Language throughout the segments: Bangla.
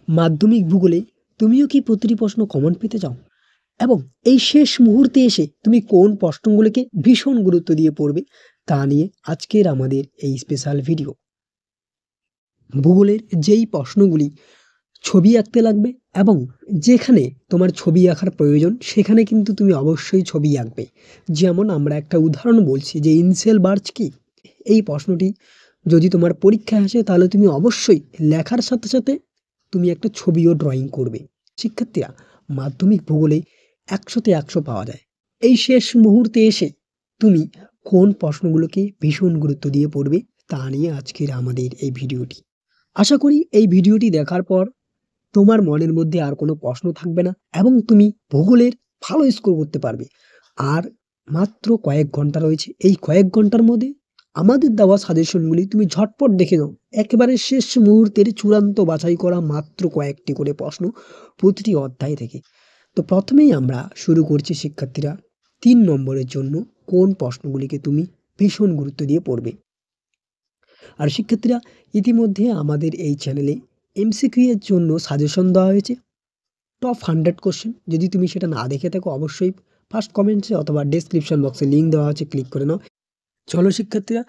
মাধ্যমিক ভূগোলে তুমিও কি প্রতিটি প্রশ্ন কমন পেতে চাও এবং এই শেষ মুহূর্তে এসে তুমি কোন প্রশ্নগুলোকে ভীষণ গুরুত্ব দিয়ে পড়বে তা নিয়ে আজকের আমাদের এই স্পেশাল ভিডিও। ভূগোলের যেই প্রশ্নগুলি ছবি আঁকতে লাগবে এবং যেখানে তোমার ছবি আঁকার প্রয়োজন সেখানে কিন্তু তুমি অবশ্যই ছবি আঁকবে। যেমন আমরা একটা উদাহরণ বলছি যে ইনসেল বার্চ কি, এই প্রশ্নটি যদি তোমার পরীক্ষায় আসে তাহলে তুমি অবশ্যই লেখার সাথে সাথে তুমি একটা ছবিও ড্রয়িং করবে। শিক্ষার্থীরা, মাধ্যমিক ভূগোলে ১০০তে ১০০ পাওয়া যায়। এই শেষ মুহূর্তে এসে তুমি কোন প্রশ্নগুলোকে ভীষণ গুরুত্ব দিয়ে পড়বে তা নিয়ে আজকের আমাদের এই ভিডিওটি। আশা করি এই ভিডিওটি দেখার পর তোমার মনের মধ্যে আর কোনো প্রশ্ন থাকবে না এবং তুমি ভূগোলের ভালো স্কোর করতে পারবে। আর মাত্র কয়েক ঘন্টা রয়েছে, এই কয়েক ঘন্টার মধ্যে আমাদের দেওয়া সাজেশনগুলি তুমি ঝটপট দেখে নাও। একেবারে শেষ মুহূর্তের চূড়ান্ত বাছাই করা মাত্র কয়েকটি করে প্রশ্ন প্রতিটি অধ্যায় থেকে। তো প্রথমেই আমরা শুরু করছি শিক্ষার্থীরা ৩ নম্বরের জন্য কোন প্রশ্নগুলিকে তুমি ভীষণ গুরুত্ব দিয়ে পড়বে। আর শিক্ষার্থীরা, ইতিমধ্যে আমাদের এই চ্যানেলে এমসিকিউ এর জন্য সাজেশন দেওয়া হয়েছে টপ 100 কোশ্চেন। যদি তুমি সেটা না দেখে থাকো অবশ্যই ফার্স্ট কমেন্টসে অথবা ডেসক্রিপশন বক্সে লিঙ্ক দেওয়া আছে, ক্লিক করে নাও। চলো শিক্ষার্থীরা,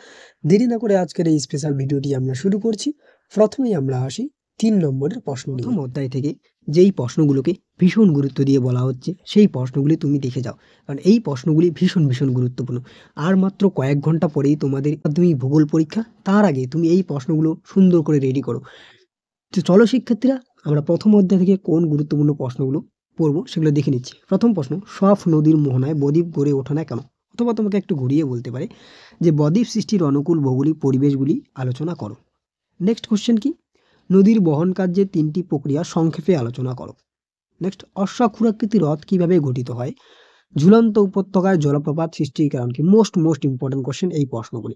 দেরি না করে আজকের এই স্পেশাল ভিডিওটি আমরা শুরু করছি। প্রথমেই আমরা আসি ৩ নম্বরের প্রশ্ন। প্রথম অধ্যায় থেকে যেই প্রশ্নগুলোকে ভীষণ গুরুত্ব দিয়ে বলা হচ্ছে সেই প্রশ্নগুলি তুমি দেখে যাও, কারণ এই প্রশ্নগুলি ভীষণ গুরুত্বপূর্ণ। আর মাত্র কয়েক ঘন্টা পরেই তোমাদের মাধ্যমিক ভূগোল পরীক্ষা, তার আগে তুমি এই প্রশ্নগুলো সুন্দর করে রেডি করো। তো চলো শিক্ষার্থীরা, আমরা প্রথম অধ্যায় থেকে কোন গুরুত্বপূর্ণ প্রশ্নগুলো পড়বো সেগুলো দেখে নিচ্ছি। প্রথম প্রশ্ন, সব নদীর মোহনায় বদ্বীপ গড়ে ওঠে না কেন? অথবা তোমাকে একটু ঘুরিয়ে বলতে পারে যে বদ্বীপ সৃষ্টির অনুকূল ভৌগোলিক পরিবেশগুলি আলোচনা করো। নেক্সট কোশ্চেন কি, নদীর বহন কার্যের ৩টি প্রক্রিয়া সংক্ষেপে আলোচনা করো। নেক্সট, অশ্বক্ষুরাকৃতি হ্রদ কিভাবে গঠিত হয়? ঝুলন্ত উপত্যকায় জলপ্রপাত সৃষ্টির কারণ কি? মোস্ট ইম্পর্টেন্ট কোশ্চেন এই প্রশ্নগুলি।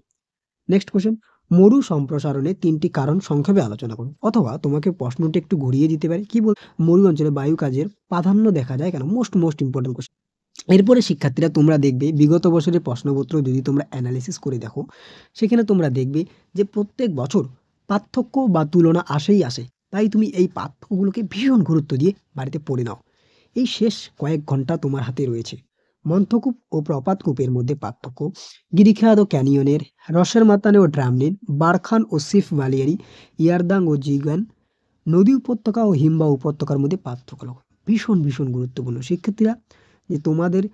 নেক্সট কোশ্চেন, মরু সম্প্রসারণে ৩টি কারণ সংক্ষেপে আলোচনা করুন। অথবা তোমাকে প্রশ্নটি একটু ঘুরিয়ে দিতে পারে, কি বল, মরু অঞ্চলে বায়ু কাজের প্রাধান্য দেখা যায় কেন? Most important question. এরপরে শিক্ষার্থীরা, তোমরা দেখবে বিগত বছরের প্রশ্নপত্র যদি তোমরা অ্যানালিসিস করে দেখো, সেখানে তোমরা দেখবে যে প্রত্যেক বছর পার্থক্য বা তুলনা আসেই আসে। তাই তুমি এই পার্থক্যগুলোকে ভীষণ গুরুত্ব দিয়ে বাড়িতে পড়ে নাও। এই শেষ কয়েক ঘন্টা তোমার হাতে রয়েছে। মন্থকূপ ও প্রপাতকূপের মধ্যে পার্থক্য, গিরিখাত ও ক্যানিয়নের, রসের মাতানে ও ড্রামলিন, বারখান ও সিফ ভালিয়ারি, ইয়ারদাং ও জিগান, নদী উপত্যকা ও হিমবা উপত্যকার মধ্যে পার্থক্য ভীষণ গুরুত্বপূর্ণ। শিক্ষার্থীরা, যে তোমাদের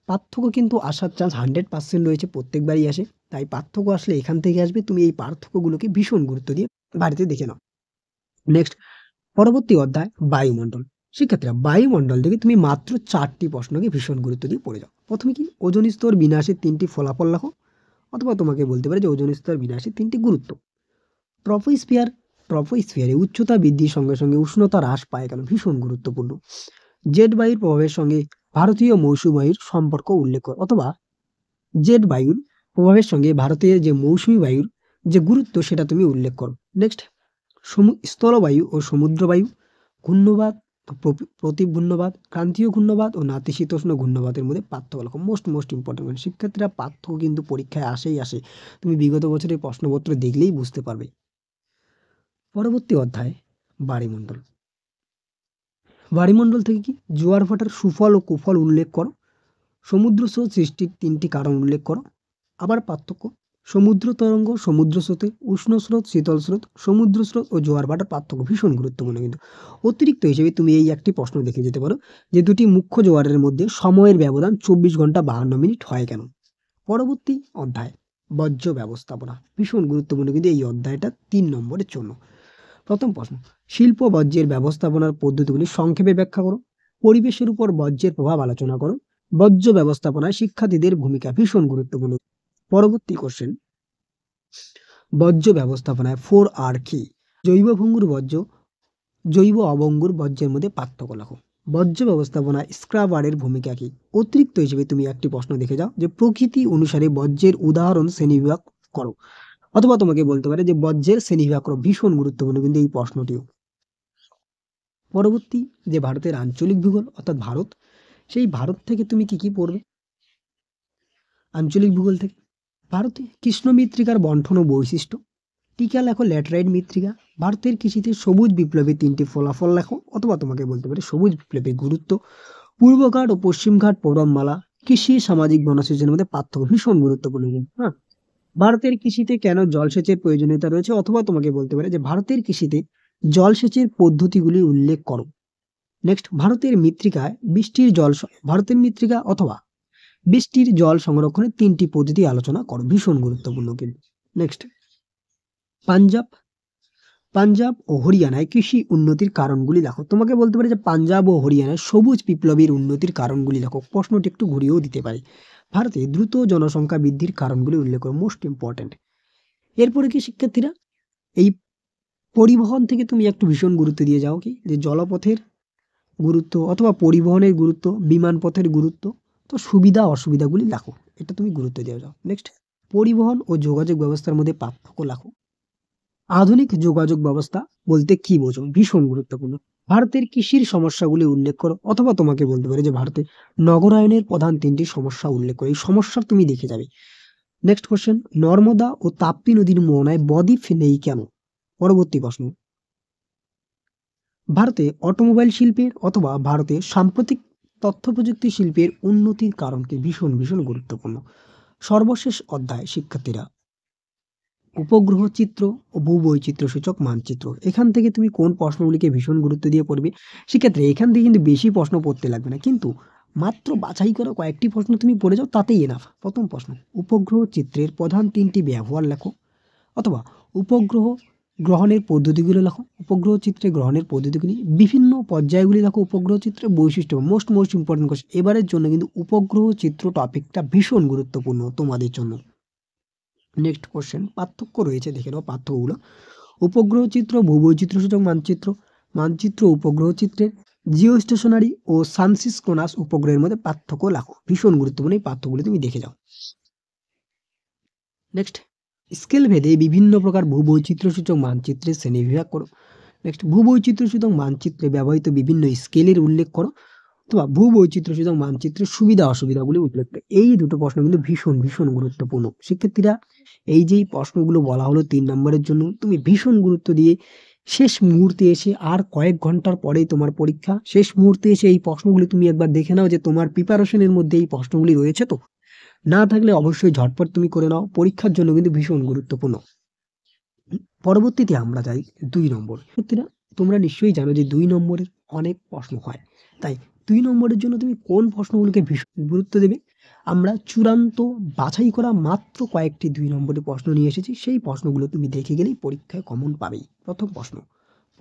পার্থক্য কিন্তু আসার চান্স 100% রয়েছে, প্রত্যেকবারই আসে। তাই পার্থক্য আসলে এখান থেকে আসবে, তুমি এই পার্থক্যগুলোকে ভীষণ গুরুত্ব দিয়ে বাড়িতে দেখে নাও। নেক্সট, পরবর্তী অধ্যায় বায়ুমণ্ডল। শিক্ষার্থীরা, বায়ুমণ্ডল থেকে তুমি মাত্র 4টি প্রশ্নকে ভীষণ গুরুত্ব দিয়ে পড়ে যাও। প্রথমে কি, ওজোন স্তর বিনাশের 3টি ফলাফল লেখো। অথবা তোমাকে বলতে পারে যে ওজোন স্তর বিনাশের 3টি গুরুত্ব। ট্রপোস্ফিয়ারে উচ্চতা বৃদ্ধির সঙ্গে সঙ্গে উষ্ণতা হ্রাস পায় কেন? ভীষণ গুরুত্বপূর্ণ। জেট বায়ুর প্রভাবের সঙ্গে ভারতীয় মৌসুমী বায়ুর সম্পর্ক উল্লেখ করো। অথবা জেট বায়ুর প্রভাবের সঙ্গে ভারতীয় যে মৌসুমী বায়ুর যে গুরুত্ব সেটা তুমি উল্লেখ করো। নেক্সট, স্থলবায়ু ও সমুদ্রবায়ু, ঘূর্ণবাদ, প্রতিঘূর্ণবাদ, ক্রান্তীয় ঘূর্ণবাদ ও নাতিশীতোষ্ণ ঘূর্ণবাদের মধ্যে পার্থক্য লেখো। Most important. শিক্ষার্থীরা, পার্থক্য কিন্তু পরীক্ষায় আসেই আসে, তুমি বিগত বছরের প্রশ্নপত্র দেখলেই বুঝতে পারবে। পরবর্তী অধ্যায় বায়ুমণ্ডল। বায়ুমণ্ডল থেকে কি, জোয়ার ভাটার সুফল ও কুফল উল্লেখ করো। সমুদ্র স্রোত সৃষ্টির 3টি কারণ উল্লেখ করো। আবার পার্থক্য, সমুদ্র তরঙ্গ, সমুদ্র স্রোতে, উষ্ণ স্রোত, শীতল স্রোত, সমুদ্র স্রোত ও জোয়ার ভাটার পার্থক্য ভীষণ গুরুত্বপূর্ণ। কিন্তু অতিরিক্ত হিসেবে তুমি এই একটি প্রশ্ন দেখে যেতে পারো যে দুটি মুখ্য জোয়ারের মধ্যে সময়ের ব্যবধান 24 ঘন্টা 52 মিনিট হয় কেন? পরবর্তী অধ্যায় বর্জ্য ব্যবস্থাপনা, ভীষণ গুরুত্বপূর্ণ কিন্তু এই অধ্যায়টা 3 নম্বরের জন্য। প্রথম প্রশ্ন, শিল্প বর্জ্যের ব্যবস্থাপনার পদ্ধতিগুলি সংক্ষেপে ব্যাখ্যা করো। পরিবেশের উপর বর্জ্যের প্রভাব আলোচনা করো। বর্জ্য ব্যবস্থাপনায় শিক্ষার্থীদের ভূমিকা ভীষণ গুরুত্বপূর্ণ। পরবর্তী কোশ্চেন, বর্জ্য ব্যবস্থাপনায় 4R কি? জৈব ভঙ্গুর বর্জ্য, জৈব অভঙ্গুর বর্জ্যের মধ্যে পার্থক্য লেখো। বর্জ্য ব্যবস্থাপনায় স্ক্রাবারের ভূমিকা কি? অতিরিক্ত হিসেবে তুমি একটি প্রশ্ন দেখে যাও যে প্রকৃতি অনুসারে বর্জ্যের উদাহরণ শ্রেণীবিভাগ করো। অথবা তোমাকে বলতে পারে যে বর্জ্যের শ্রেণীবিভাগ করো। ভীষণ গুরুত্বপূর্ণ কিন্তু এই প্রশ্নটিও। পরবর্তী যে ভারতের আঞ্চলিক ভূগোল অর্থাৎ ভারত, সেই ভারত থেকে তুমি কি পড়বে? আঞ্চলিক ভূগোল থেকে ভারতে কৃষ্ণ মৃত্তিকার বণ্টন ও বৈশিষ্ট্য, টিকা লেখো ল্যাটেরাইট মৃত্তিকা, ভারতের কৃষিতে সবুজ বিপ্লবের 3টি ফলাফল লেখো, অথবা তোমাকে বলতে পারে সবুজ বিপ্লবের গুরুত্ব, পূর্বঘাট ও পশ্চিমঘাট পর্বতমালা, কৃষি সামাজিক বনসৃজনের মধ্যে পার্থক্য ভীষণ গুরুত্বপূর্ণ কিন্তু, হ্যাঁ। ভারতের কৃষিতে কেন জলসেচের প্রয়োজনীয়তা রয়েছে, অথবা তোমাকে বলতে পারে যে ভারতের কৃষিতে জলসেচের পদ্ধতিগুলি উল্লেখ করো। নেক্সট, ভারতের মৃত্তিকা অথবা বৃষ্টির জল সংরক্ষণের 3টি পদ্ধতি আলোচনা করো, ভীষণ গুরুত্বপূর্ণ কিন্তু। নেক্সট, পাঞ্জাব পাঞ্জাব ও হরিয়ানায় কৃষি উন্নতির কারণগুলি লেখো। তোমাকে বলতে পারে যে পাঞ্জাব ও হরিয়ানায় সবুজ বিপ্লবের উন্নতির কারণগুলি লেখো। প্রশ্নটি একটু ঘুরিয়েও দিতে পারে। ভারতে দ্রুত জনসংখ্যা বৃদ্ধির কারণগুলি উল্লেখ করো, মোস্ট ইম্পর্টেন্ট। এরপরে কি শিক্ষার্থীরা, এই পরিবহন থেকে তুমি একটু ভীষণ গুরুত্ব দিয়ে যাও কি, যে জলপথের গুরুত্ব অথবা পরিবহনের গুরুত্ব, বিমান পথের গুরুত্ব, তো সুবিধা অসুবিধাগুলি লেখো, এটা তুমি গুরুত্ব দিয়ে যাও। নেক্সট, পরিবহন ও যোগাযোগ ব্যবস্থার মধ্যে পার্থক্য লেখো। আধুনিক যোগাযোগ ব্যবস্থা বলতে কি বোঝো, ভীষণ গুরুত্বপূর্ণ। ভারতের কৃষির সমস্যাগুলি উল্লেখ করো, অথবা তোমাকে বলতে পারে যে ভারতে নগরায়নের প্রধান 3টি সমস্যা উল্লেখ করো, এই সমস্যা তুমি দেখে যাবে। নেক্সট কোশ্চেন, নর্মদা ও তাপ্তি নদীর মোহনায় বদ্বীপ নেই কেন? পরবর্তী প্রশ্ন, ভারতে অটোমোবাইল শিল্পের অথবা ভারতে সাম্প্রতিক তথ্য প্রযুক্তি শিল্পের উন্নতির কারণকে, ভীষণ ভীষণ গুরুত্বপূর্ণ। সর্বশেষ অধ্যায় শিক্ষার্থীরা, উপগ্রহ চিত্র ও ভূবৈচিত্র্য সূচক মানচিত্র। এখান থেকে তুমি কোন প্রশ্নগুলিকে ভীষণ গুরুত্ব দিয়ে পড়বে? সেক্ষেত্রে এখান থেকে কিন্তু বেশি প্রশ্ন পড়তে লাগবে না, কিন্তু মাত্র বাছাই করা কয়েকটি প্রশ্ন তুমি পড়ে যাও, তাতেই এনাফ। প্রথম প্রশ্ন, উপগ্রহ চিত্রের প্রধান 3টি ব্যবহার লেখো, অথবা উপগ্রহ গ্রহণের পদ্ধতিগুলো লেখো। উপগ্রহ চিত্রে গ্রহণের পদ্ধতিগুলি, বিভিন্ন পর্যায়গুলি লেখো, উপগ্রহ চিত্রের বৈশিষ্ট্য, মোস্ট ইম্পর্টেন্ট কোশ্চেন। এবারের জন্য কিন্তু উপগ্রহ চিত্র টপিকটা ভীষণ গুরুত্বপূর্ণ তোমাদের জন্য। নেক্সট কোশ্চেন, পার্থক্য রয়েছে, দেখে নাও পার্থক্যগুলো। উপগ্রহ চিত্র, ভূবৈচিত্র্য সূচক মানচিত্র, মানচিত্র উপগ্রহ চিত্রের, জিও স্টেশনারি ও সানসিক্রোনাস উপগ্রহের মধ্যে পার্থক্য লেখো, ভীষণ গুরুত্বপূর্ণ। এই পার্থক্যগুলি তুমি দেখে যাও। নেক্সট, স্কেল ভেদে বিভিন্ন প্রকার ভূবৈচিত্র্য সূচক মানচিত্রের শ্রেণী বিভাগ করো। নেক্সট, ভূবৈচিত্র্য সূচক মানচিত্রে ব্যবহৃত বিভিন্ন স্কেলের উল্লেখ করো, অথবা ভূবৈচিত্র্য সূচক মানচিত্রের সুবিধা অসুবিধাগুলি উল্লেখ করো। এই দুটো প্রশ্ন কিন্তু ভীষণ ভীষণ গুরুত্বপূর্ণ। শিক্ষার্থীরা, এই যেই প্রশ্নগুলো বলা হলো 3 নম্বরের জন্য, তুমি ভীষণ গুরুত্ব দিয়ে শেষ মুহূর্তে এসে, আর কয়েক ঘন্টার পরেই তোমার পরীক্ষা, শেষ মুহূর্তে এসে এই প্রশ্নগুলি তুমি একবার দেখে নাও যে তোমার প্রিপারেশনের মধ্যে এই প্রশ্নগুলি রয়েছে। তো না থাকলে অবশ্যই ঝটপট তুমি করে নাও, পরীক্ষার জন্য কিন্তু ভীষণ গুরুত্বপূর্ণ। পরবর্তীতে আমরা যাই 2 নম্বর। শিক্ষার্থীরা, তোমরা নিশ্চয়ই জানো যে 2 নম্বরের অনেক প্রশ্ন হয়, তাই 2 নম্বরের জন্য তুমি কোন প্রশ্নগুলোকে ভীষণ গুরুত্ব দেবে? আমরা চূড়ান্ত বাছাই করা মাত্র কয়েকটি 2 নম্বরের প্রশ্ন নিয়ে এসেছি, সেই প্রশ্নগুলো তুমি দেখে গেলেই পরীক্ষায় কমন পাবেই। প্রথম প্রশ্ন,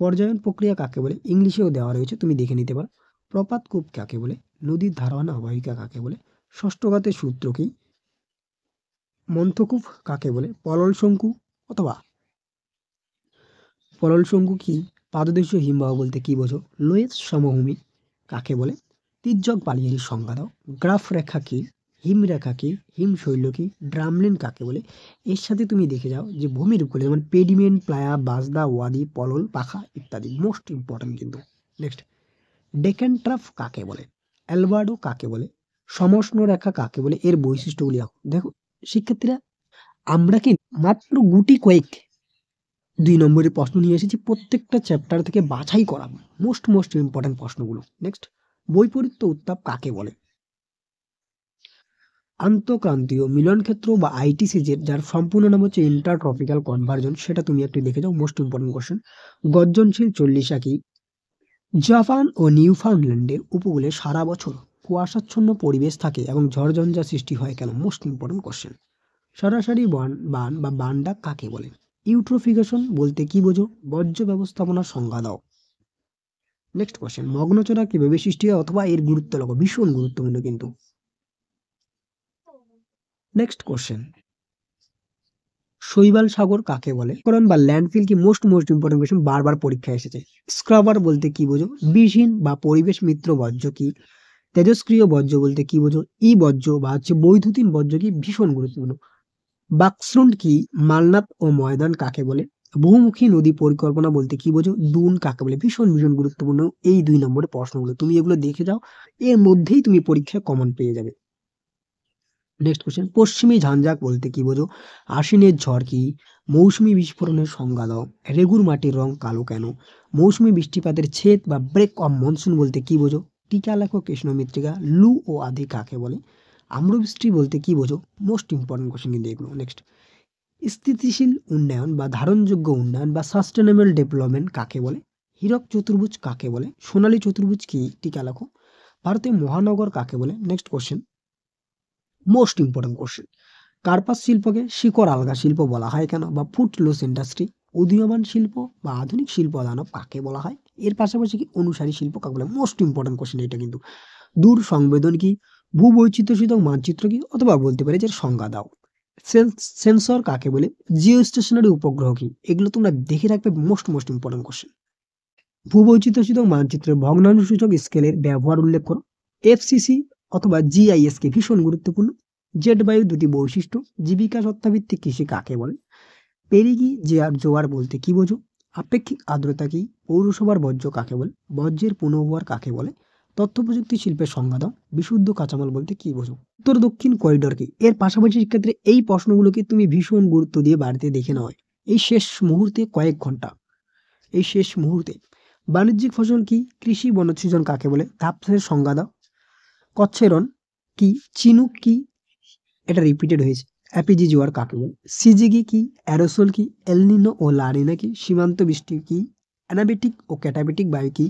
পর্যায়ন প্রক্রিয়া কাকে বলে? ইংলিশেও দেওয়া রয়েছে, তুমি দেখে নিতে পারো। প্রপাতকূপ কাকে বলে? নদীর ধারণ অববাহিকা কাকে বলে? ষষ্ঠঘাতের সূত্র কি? মন্থকূপ কাকে বলে? পলল শঙ্কু অথবা পলল শঙ্কু কি? পাদদেশীয় হিমবাহ বলতে কি বোঝো? লোয়েস সমভূমি কাকে বলে? তির্যক পালিয়ারির সংজ্ঞা দাও। গ্রাফ রেখা কি? হিমরেখা কি? হিমশৈল কি? ড্রামলিন কাকে বলে? এর সাথে তুমি দেখে যাও যে ভূমির উপরে, যেমন পেডিমেন্ট, প্লায়া, বাজদা, ওয়াদি, পলল, পাখা ইত্যাদি, মোস্ট ইম্পর্টেন্ট কিন্তু। নেক্সট, ডেকান ট্রাফ কাকে বলে? অ্যালবার্ডো কাকে বলে? সমষ্ণ রেখা কাকে বলে? এর বৈশিষ্ট্যগুলি দেখো। শিক্ষার্থীরা, আমরা কি মাত্র গুটি কয়েক 2 নম্বরের প্রশ্ন নিয়ে এসেছি, প্রত্যেকটা চ্যাপ্টার থেকে বাছাই করা মোস্ট ইম্পর্টেন্ট প্রশ্নগুলো। নেক্সট, বৈপরীত্য উত্তাপ কাকে বলে? আন্তঃক্রান্তীয় মিলনক্ষেত্র বা আইটিসি, যার সম্পূর্ণ নাম হচ্ছে ইন্টারট্রপিক্যাল কনভার্জন, সেটা তুমি একটু দেখে যাও, মোস্ট ইম্পর্টেন্ট কোশ্চেন। গর্জনশীল চল্লিশা কি? জাপান ও নিউফাউন্ডল্যান্ডের উপকূলে সারা বছর কুয়াশাচ্ছন্ন পরিবেশ থাকে এবং ঝড়ঝঞ্ঝা সৃষ্টি হয় কেন? Most important question. সরাসরি বান বা বান্ডা কাকে বলে? ইউট্রোফিকেশন বলতে কি বোঝো? বর্জ্য ব্যবস্থাপনার সংজ্ঞা দাও। নেক্সট কোশ্চেন, মগ্নচড়া কিভাবে সৃষ্টি হয় অথবা এর গুরুত্ব লেখো, ভীষণ গুরুত্বপূর্ণ কিন্তু। নেক্সট কোশ্চেন, শৈবাল সাগর কাকে বলে? করণ বা ল্যান্ডফিল কি? মোস্ট ইম্পর্টেন্ট কোশ্চেন, বারবার পরীক্ষায় এসেছে। স্ক্রাবার বলতে কি বোঝো? বিষহীন বা পরিবেশ মিত্র বর্জ্য কি? তেজস্ক্রিয় বর্জ্য বলতে কি বোঝো? ই বর্জ্য বা বৈদ্যুতিন বর্জ্য কি? ভীষণ গুরুত্বপূর্ণ। বাকস্রুন্ড কি? মালনাত ও ময়দান কাকে বলে? বহুমুখী নদী পরিকল্পনা বলতে কি বোঝো? দুন কাকে বলে? ভীষণ গুরুত্বপূর্ণ এই 2 নম্বরের প্রশ্নগুলো, তুমি এগুলো দেখে যাও, এর মধ্যেই তুমি পরীক্ষায় কমন পেয়ে যাবে। নেক্সট কোশ্চেন, পশ্চিমী ঝঞ্ঝাক বলতে কি বোঝো? আশ্বিনের ঝড় কি? মৌসুমী বিস্ফোরণের সংজ্ঞা দাও। রেগুর মাটির রং কালো কেন? মৌসুমী বৃষ্টিপাতের ছেদ বা ব্রেক অফ মনসুন বলতে কি বোঝো? টিকা লেখো কৃষ্ণমৃত্তিকা। লু ও আধি কাকে বলে? আম্রবৃষ্টি বলতে কি বোঝো? মোস্ট ইম্পর্টেন্ট কোশ্চেন কিন্তু এগুলো। নেক্সট, স্থিতিশীল উন্নয়ন বা ধারণযোগ্য উন্নয়ন বা সাস্টেনেবল ডেভেলপমেন্ট কাকে বলে? হীরক চতুর্ভুজ কাকে বলে? সোনালী চতুর্ভুজ কি? টিকা লেখো। ভারতের মহানগর কাকে বলে? Next question, most important question, কার্পাস শিল্পকে শিকড় আলগা শিল্প বলা হয় কেন? বা ফুটলোস ইন্ডাস্ট্রি। উদীয়মান শিল্প বা আধুনিক শিল্প দানব কাকে বলা হয়? এর পাশাপাশি কি অনুসারী শিল্প কাকে বলে? মোস্ট ইম্পর্টেন্ট কোশ্চেন এটা কিন্তু। দূর সংবেদন কি? ভূবৈচিত্র্যসূচক মানচিত্র কি? অথবা বলতে পারি যে সংজ্ঞা দাও। সেন্সর কাকে বলে? জিও স্টেশনারি উপগ্রহ কি? এগুলো তোমরা দেখে রাখবে, মোস্ট ইম্পর্টেন্ট কোশ্চেন। ভূবৈচিত্র্যসূচক মানচিত্রের ভগ্নাংশসূচক স্কেলের ব্যবহার উল্লেখ করো। এফসিসি অথবা জিআইএস কে ভীষণ গুরুত্বপূর্ণ। জেট বায়ু দুটি বৈশিষ্ট্য। জীবিকা সত্তাভিত্তিক কৃষি কাকে বলে? পেরিগি জোয়ার বলতে কি বোঝো? আপেক্ষিক আর্দ্রতা কি? পৌরসভার বর্জ্য কাকে বলে? বর্জ্যের পুনর্ব্যবহার কাকে বলে? তথ্য প্রযুক্তি শিল্পের সংজ্ঞা দাও। বিশুদ্ধ কাঁচামাল বলতে কি বোঝো? উত্তর দক্ষিণ করিডোর কি? এর পাশাপাশি শিক্ষার্থী এই প্রশ্নগুলোকে তুমি ভীষণ গুরুত্ব দিয়ে বাড়িতে দেখে নাও। এই শেষ মুহূর্তে কয়েক ঘন্টা, এই শেষ মুহূর্তে। বাণিজ্যিক ফসল কি? কৃষি বনসৃজন কাকে বলে? ধাপের সংজ্ঞা দাও। কচ্ছেরন কি? চিনুক কি? এটা রিপিটেড হয়েছে। অ্যাপিজি জোয়ার কাকে বলে? সিজিগি কি? অ্যারোসোল কি? এলনিনো ও লানিনা কি? সীমান্ত বৃষ্টি কি? অ্যানাবেটিক ও ক্যাটাবেটিক বায়ু কি?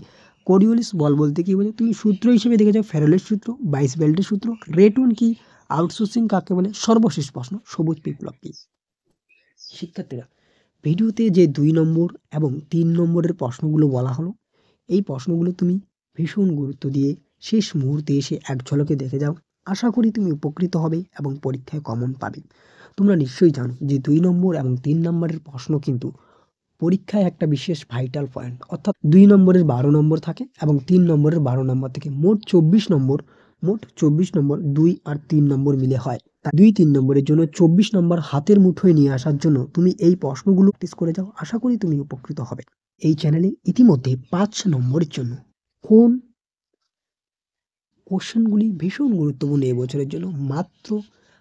কোরিওলিস বল বলতে কি বোঝে? তুমি সূত্র হিসেবে দেখে যাও ফ্যারাডের সূত্র, বাইশ বেল্টের সূত্র। রেটুন কি? আউটসোর্সিং কাকে বলে? সর্বশেষ প্রশ্ন, সবুজ বিপ্লব কি? শিক্ষার্থীরা, ভিডিওতে যে ২ নম্বর এবং ৩ নম্বরের প্রশ্নগুলো বলা হলো, এই প্রশ্নগুলো তুমি ভীষণ গুরুত্ব দিয়ে শেষ মুহূর্তে এসে এক ঝলকে দেখে যাও। আশা করি তুমি উপকৃত হবে এবং পরীক্ষায় কমন পাবে। তোমরা নিশ্চয়ই জানো যে ২ নম্বর এবং ৩ নম্বরের প্রশ্ন কিন্তু পরীক্ষায় একটা বিশেষ ভাইটাল পয়েন্ট। অর্থাৎ ২ নম্বরের ১২ নম্বর থাকে এবং ৩ নম্বরের ১২ নম্বর থেকে মোট ২৪ নম্বর ২ আর ৩ নম্বর মিলে হয়। তাই ২-৩ নম্বরের জন্য ২৪ নম্বর হাতের মুঠোয় নিয়ে আসার জন্য তুমি এই প্রশ্নগুলো প্র্যাকটিস করে যাও। আশা করি তুমি উপকৃত হবে। এই চ্যানেলে ইতিমধ্যে ৫ নম্বরের জন্য কোন কোশ্চেনগুলি ভীষণ গুরুত্বপূর্ণ এবছরের জন্য মাত্র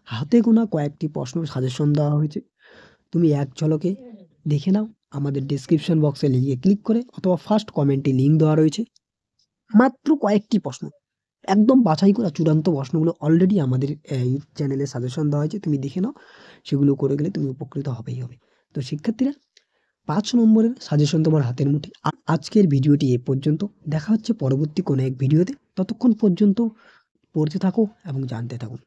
হাতে গোনা কয়েকটি প্রশ্নের সাজেশন দেওয়া হয়েছে। তুমি এক ঝলকে দেখে নাও আমাদের ডেসক্রিপশন বক্সে লিঙ্কে ক্লিক করে, অথবা ফার্স্ট কমেন্টে লিঙ্ক দেওয়া রয়েছে। মাত্র কয়েকটি প্রশ্ন, একদম বাছাই করা চূড়ান্ত প্রশ্নগুলো অলরেডি আমাদের এই চ্যানেলে সাজেশন দেওয়া হয়েছে। তুমি দেখে নাও, সেগুলো করে গেলে তুমি উপকৃত হবেই হবে। তো শিক্ষার্থীরা, ৫ নম্বরের সাজেশন তোমার হাতের মুঠোয়। আজকের ভিডিওটি এ পর্যন্ত। দেখা হচ্ছে পরবর্তী কোনো এক ভিডিওতে। ততক্ষণ পর্যন্ত পড়তে থাকো এবং জানতে থাকো।